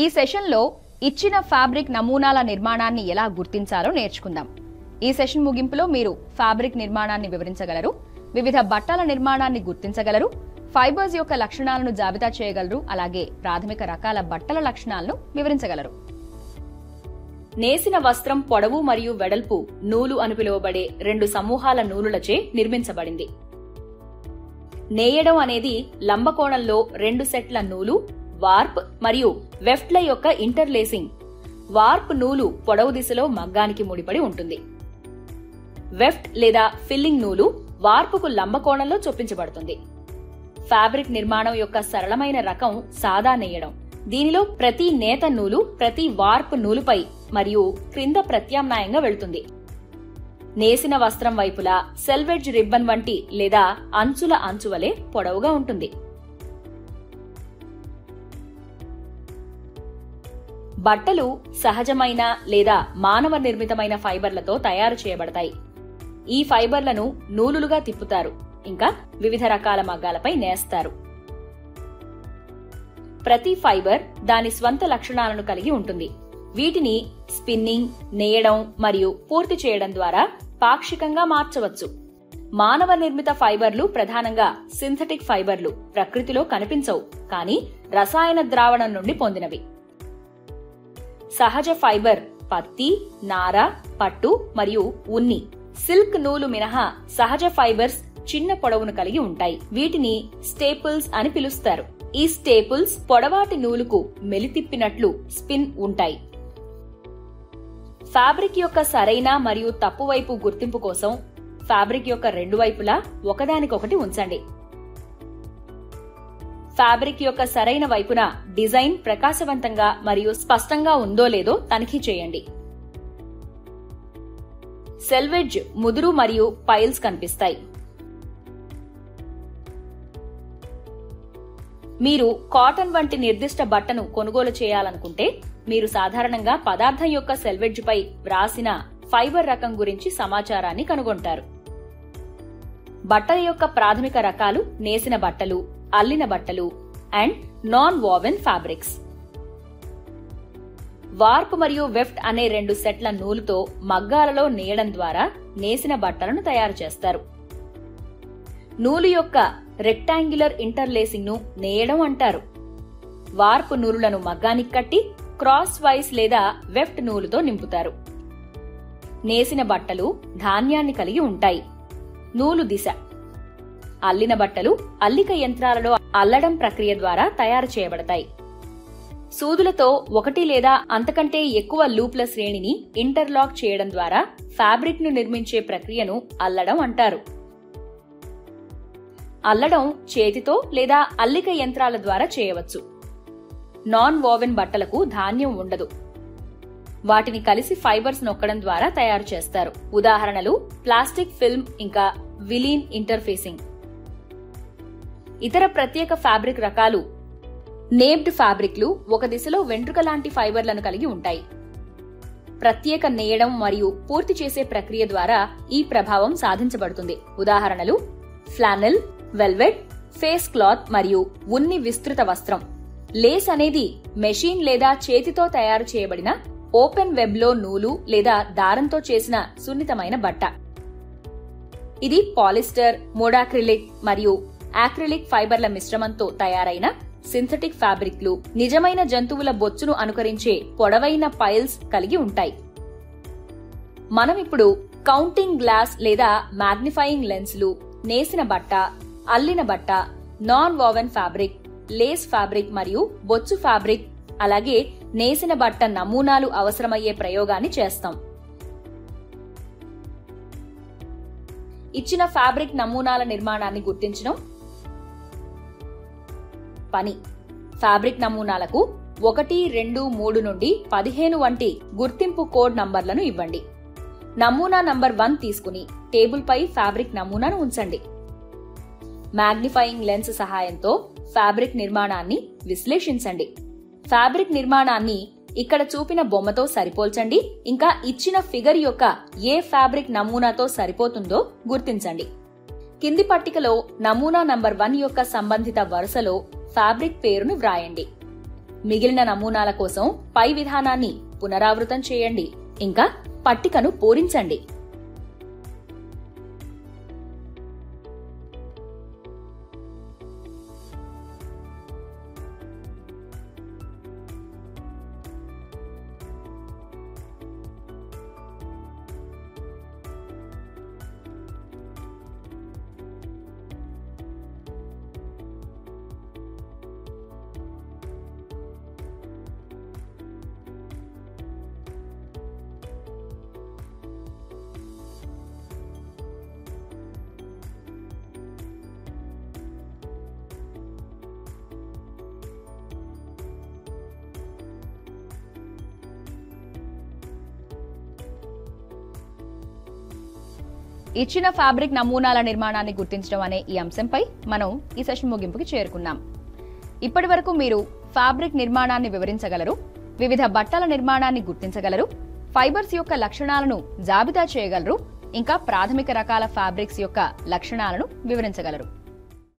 ఈ సెషన్లో ఇచ్చిన ఫ్యాబ్రిక్ నమూనాల నిర్మాణాన్ని ఎలా గుర్తించాలో నేర్చుకుందాం. ఈ సెషన్ ముగింపులో మీరు ఫ్యాబ్రిక్ నిర్మాణాన్ని వివరించగలరు, వివిధ బట్టల నిర్మాణాన్ని గుర్తించగలరు, ఫైబర్స్ యొక్క లక్షణాలను జాబితా చేయగలరు, అలాగే ప్రాథమిక రకాల బట్టల లక్షణాలను వివరించగలరు. నేసిన వస్త్రం పొడవు మరియు వెడల్పు నూలు అని పిలువబడే 2 సమూహాల నూలులచే నిర్మించబడింది. నేయడం అనేది లంబకోణంలో 2 సెట్ల నూలు, వార్ప్ మరియు వెఫ్ట్ల యొక్క ఇంటర్లేసింగ్. వార్ప్ నూలు పొడవు దిశలో మగ్గానికి ముడిపడి ఉంటుంది. వెఫ్ట్ లేదా ఫిల్లింగ్ నూలు వార్పుకు లంబకోణంలో చొప్పించబడుతుంది. ఫ్యాబ్రిక్ నిర్మాణం యొక్క సరళమైన రకం సాదా నేయడం. దీనిలో ప్రతి నేత నూలు ప్రతి వార్ప్ నూలుపై మరియు క్రింద ప్రత్యామ్నాయంగా వెళుతుంది. నేసిన వస్త్రం వైపులా సెల్వెడ్జ్ రిబ్బన్ వంటి లేదా అంచుల అంచువలే పొడవుగా ఉంటుంది. బట్టలు సహజమైన లేదా మానవ నిర్మితమైన ఫైబర్లతో తయారు చేయబడతాయి. ఈ ఫైబర్లను నూలులుగా తిప్పుతారు, ఇంకా వివిధ రకాల మగ్గాలపై నేస్తారు. ప్రతి ఫైబర్ దాని స్వంత లక్షణాలను కలిగి ఉంటుంది. వీటిని స్పిన్నింగ్, నేయడం మరియు పూర్తి చేయడం ద్వారా పాక్షికంగా మార్చవచ్చు. మానవ నిర్మిత ఫైబర్లు ప్రధానంగా సింథటిక్ ఫైబర్లు, ప్రకృతిలో కనిపించవు కానీ రసాయన ద్రావణం నుండి పొందినవి. సహజ ఫైబర్ పత్తి, నార, పట్టు మరియు ఉన్ని. సిల్క్ నూలు మినహా సహజ ఫైబర్స్ చిన్న పొడవును కలిగి ఉంటాయి. వీటిని స్టేపుల్స్ అని పిలుస్తారు. ఈ స్టేపుల్స్ పొడవాటి నూలుకు మెలితిప్పినట్లు స్పిన్ ఉంటాయి. ఫ్యాబ్రిక్ యొక్క సరైన మరియు తప్పు వైపు గుర్తింపు కోసం ఫ్యాబ్రిక్ యొక్క 2 వైపులా ఒకదానికొకటి ఉంచండి. ఫ్యాబ్రిక్ యొక్క సరైన వైపున డిజైన్ ప్రకాశవంతంగా మరియు స్పష్టంగా ఉందో లేదో తనిఖీ చేయండి. సెల్వెడ్జ్ ముదురు మరియు పైల్స్ కనిపిస్తాయి. మీరు కాటన్ వంటి నిర్దిష్ట బట్టను కొనుగోలు చేయాలనుకుంటే మీరు సాధారణంగా పదార్థం యొక్క సెల్వెడ్జ్ పై వ్రాసిన ఫైబర్ రకం గురించి సమాచారాన్ని కనుగొంటారు. బట్టల యొక్క ప్రాథమిక రకాలు నేసిన బట్టలు, అల్లిన బట్టలు and non woven fabrics. Warp మరియు వెఫ్ట్ అనే 2 సెట్ల నూలుతో మగ్గాలలో నేయడం ద్వారా నేసిన బట్టలను తయారు చేస్తారు. నూలు యొక్క రెక్టాంగ్యులర్ ఇంటర్లేసింగ్ ను నేయడం అంటారు. వార్ప్ నూలులను మగ్గానికి కట్టి క్రాస్ వైస్ లేదా వెఫ్ట్ నూలుతో నింపుతారు. నేసిన బట్టలు ధాన్యాన్ని కలిగి ఉంటాయి. నూలు దిశ. అల్లిన బట్టలు అల్లిక యంత్రాలలో అల్లడం ప్రక్రియ ద్వారా తయారు చేయబడతాయి. సూదులతో 1 లేదా అంతకంటే ఎక్కువ లూప్ల శ్రేణిని ఇంటర్లాక్ చేయడం ద్వారా ఫ్యాబ్రిక్ ను నిర్మించే ప్రక్రియను అల్లడం అంటారు. అల్లడం చేతితో లేదా అల్లిక యంత్రాల ద్వారా చేయవచ్చు. నాన్ వోవెన్ బట్టలకు ధాన్యం ఉండదు. వాటిని కలిసి ఫైబర్స్ నొక్కడం ద్వారా తయారు చేస్తారు. ఉదాహరణలు ప్లాస్టిక్ ఫిల్మ్ ఇంకా విలీన్ ఇంటర్ఫేసింగ్. ఇతర ప్రత్యేక ఫ్యాబ్రిక్ రకాలు నేప్డ్ ఫ్యాబ్రిక్లు ఒక దిశలో వెంట్రుక లాంటి ఫైబర్లను కలిగి ఉంటాయి. ప్రత్యేక నేయడం మరియు పూర్తి చేసే ప్రక్రియ ద్వారా ఈ ప్రభావం సాధించబడుతుంది. ఉదాహరణలు ఫ్లానెల్, వెల్వెట్, ఫేస్ క్లాత్ మరియు ఉన్ని విస్తృత వస్త్రం. లేస్ అనేది మెషిన్ లేదా చేతితో తయారు చేయబడిన ఓపెన్ వెబ్ లో నూలు లేదా దారంతో చేసిన సున్నితమైన బట్ట. ఇది పాలిస్టర్, మోడాక్రిలిక్ మరియు ఆక్రిలిక్ ఫైబర్ల మిశ్రమంతో తయారైన సింథటిక్ ఫ్యాబ్రిక్లు నిజమైన జంతువుల బొచ్చును అనుకరించే పొడవైన పైల్స్ కలిగి ఉంటాయి. మనమిప్పుడు కౌంటింగ్ గ్లాస్ లేదా మాగ్నిఫైయింగ్ లెన్స్లు, నేసిన బట్ట, అల్లిన బట్ట, non woven fabric, Lay's fabric మరియు బొచ్చు ఫ్యాబ్రిక్, అలాగే నేసిన బట్ట నమూనాలు అవసరమయ్యే ప్రయోగాన్ని చేస్తాం. ఇచ్చిన ఫ్యాబ్రిక్ నమూనాల నిర్మాణాన్ని గుర్తించడం పని. ఫ్యాబ్రిక్ నమూనాలకు 1, 2, 3 నుండి 15 వంటి గుర్తింపు కోడ్ నంబర్లను ఇవ్వండి. నమూనా నంబర్ 1 తీసుకుని టేబుల్ పై ఫ్యాబ్రిక్ నమూనాను ఉంచండి. మాగ్నిఫైయింగ్ లెన్స్ సహాయంతో ఫ్యాబ్రిక్ నిర్మాణాన్ని విశ్లేషించండి. ఫ్యాబ్రిక్ నిర్మాణాన్ని ఇక్కడ చూపిన బొమ్మతో సరిపోల్చండి, ఇంకా ఇచ్చిన ఫిగర్ యొక్క ఏ ఫ్యాబ్రిక్ నమూనాతో సరిపోతుందో గుర్తించండి. కింది పట్టికలో నమూనా నంబర్ 1 యొక్క సంబంధిత వరుసలో ఫ్యాబ్రిక్ పేరును వ్రాయండి. మిగిలిన నమూనాల కోసం పై విధానాన్ని పునరావృతం చేయండి, ఇంకా పట్టికను పూరించండి. ఇచ్చిన ఫ్యాబ్రిక్ నమూనాల నిర్మాణాన్ని గుర్తించడం అనే ఈ అంశంపై మనం ఈ సెషన్ ముగింపుకి చేరుకున్నాం. ఇప్పటి వరకు మీరు ఫ్యాబ్రిక్ నిర్మాణాన్ని వివరించగలరు, వివిధ బట్టల నిర్మాణాన్ని గుర్తించగలరు, ఫైబర్స్ యొక్క లక్షణాలను జాబితా చేయగలరు, ఇంకా ప్రాథమిక రకాల ఫ్యాబ్రిక్స్ యొక్క లక్షణాలను వివరించగలరు.